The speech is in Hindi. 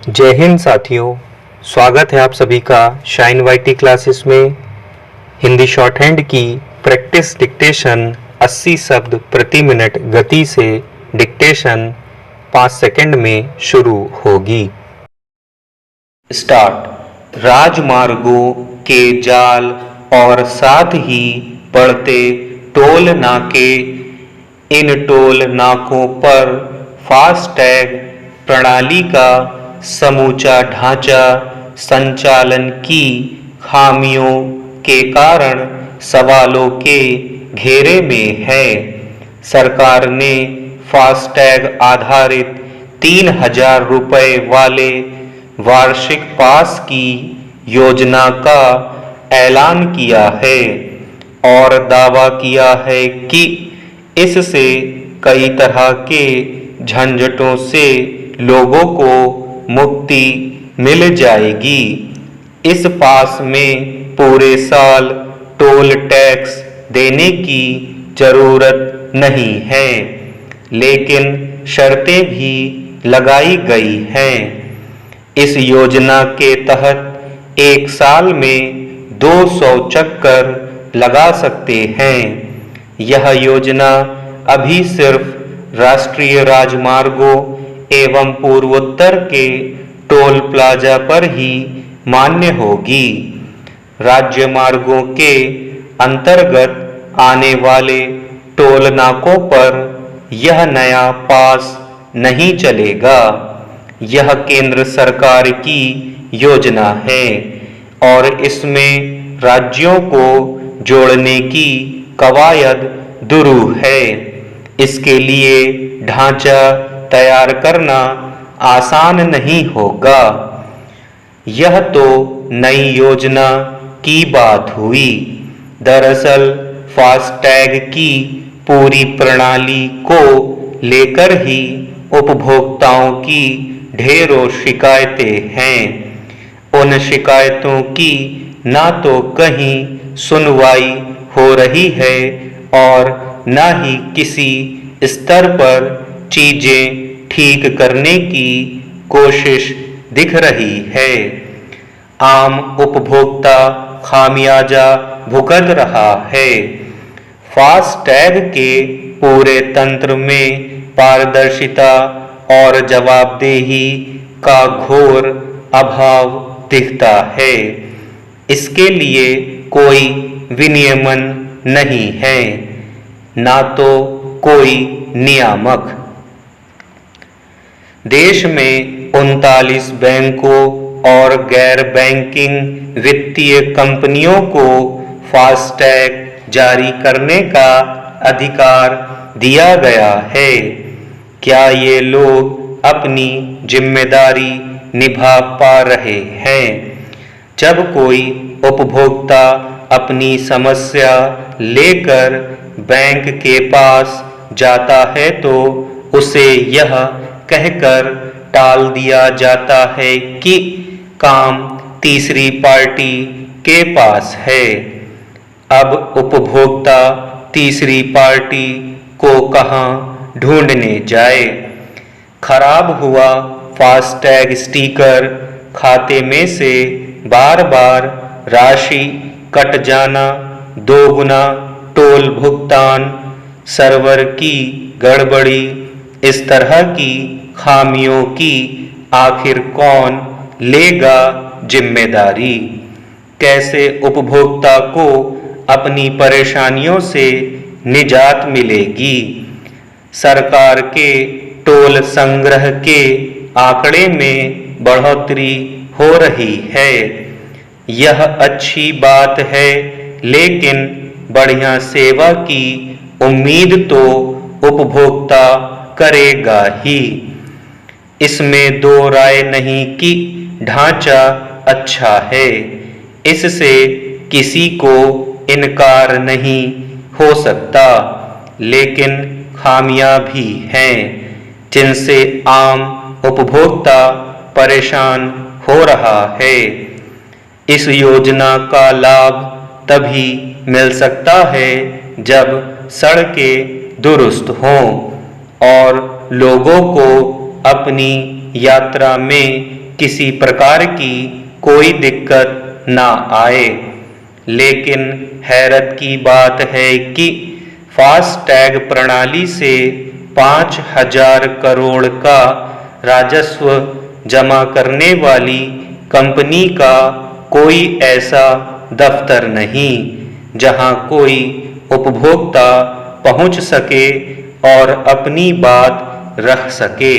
जय हिंद साथियों, स्वागत है आप सभी का शाइन वाईटी क्लासेस में। हिंदी शॉर्ट हैंड की प्रैक्टिस डिक्टेशन 80 शब्द प्रति मिनट गति से डिक्टेशन 5 सेकंड में शुरू होगी। स्टार्ट। राजमार्गों के जाल और साथ ही बढ़ते टोल नाके, इन टोल नाकों पर फास्टैग प्रणाली का समूचा ढांचा संचालन की खामियों के कारण सवालों के घेरे में है। सरकार ने फास्टैग आधारित 3000 रुपए वाले वार्षिक पास की योजना का ऐलान किया है और दावा किया है कि इससे कई तरह के झंझटों से लोगों को मुक्ति मिल जाएगी। इस पास में पूरे साल टोल टैक्स देने की जरूरत नहीं है, लेकिन शर्तें भी लगाई गई हैं। इस योजना के तहत एक साल में 200 चक्कर लगा सकते हैं। यह योजना अभी सिर्फ राष्ट्रीय राजमार्गों एवं पूर्वोत्तर के टोल प्लाजा पर ही मान्य होगी। राज्य मार्गों के अंतर्गत आने वाले टोल नाकों पर यह नया पास नहीं चलेगा। यह केंद्र सरकार की योजना है और इसमें राज्यों को जोड़ने की कवायद दुरूह है। इसके लिए ढांचा तैयार करना आसान नहीं होगा। यह तो नई योजना की बात हुई। दरअसल फास्टैग की पूरी प्रणाली को लेकर ही उपभोक्ताओं की ढेरों शिकायतें हैं। उन शिकायतों की ना तो कहीं सुनवाई हो रही है और न ही किसी स्तर पर चीजें ठीक करने की कोशिश दिख रही है। आम उपभोक्ता खामियाजा भुगत रहा है। फास्टैग के पूरे तंत्र में पारदर्शिता और जवाबदेही का घोर अभाव दिखता है। इसके लिए कोई विनियमन नहीं है, ना तो कोई नियामक। देश में 39 बैंकों और गैर बैंकिंग वित्तीय कंपनियों को फास्टैग जारी करने का अधिकार दिया गया है। क्या ये लोग अपनी जिम्मेदारी निभा पा रहे हैं? जब कोई उपभोक्ता अपनी समस्या लेकर बैंक के पास जाता है तो उसे यह कहकर टाल दिया जाता है कि काम तीसरी पार्टी के पास है। अब उपभोक्ता तीसरी पार्टी को कहां ढूंढने जाए? खराब हुआ फास्टैग स्टिकर, खाते में से बार बार राशि कट जाना, दोगुना टोल भुगतान, सर्वर की गड़बड़ी, इस तरह की खामियों की आखिर कौन लेगा जिम्मेदारी? कैसे उपभोक्ता को अपनी परेशानियों से निजात मिलेगी? सरकार के टोल संग्रह के आंकड़े में बढ़ोतरी हो रही है। यह अच्छी बात है, लेकिन बढ़िया सेवा की उम्मीद तो उपभोक्ता करेगा ही। इसमें दो राय नहीं कि ढांचा अच्छा है, इससे किसी को इनकार नहीं हो सकता, लेकिन खामियां भी हैं जिनसे आम उपभोक्ता परेशान हो रहा है। इस योजना का लाभ तभी मिल सकता है जब सड़कें दुरुस्त हों और लोगों को अपनी यात्रा में किसी प्रकार की कोई दिक्कत ना आए। लेकिन हैरत की बात है कि फास्टैग प्रणाली से 5,000 करोड़ का राजस्व जमा करने वाली कंपनी का कोई ऐसा दफ्तर नहीं जहां कोई उपभोक्ता पहुंच सके और अपनी बात रख सके।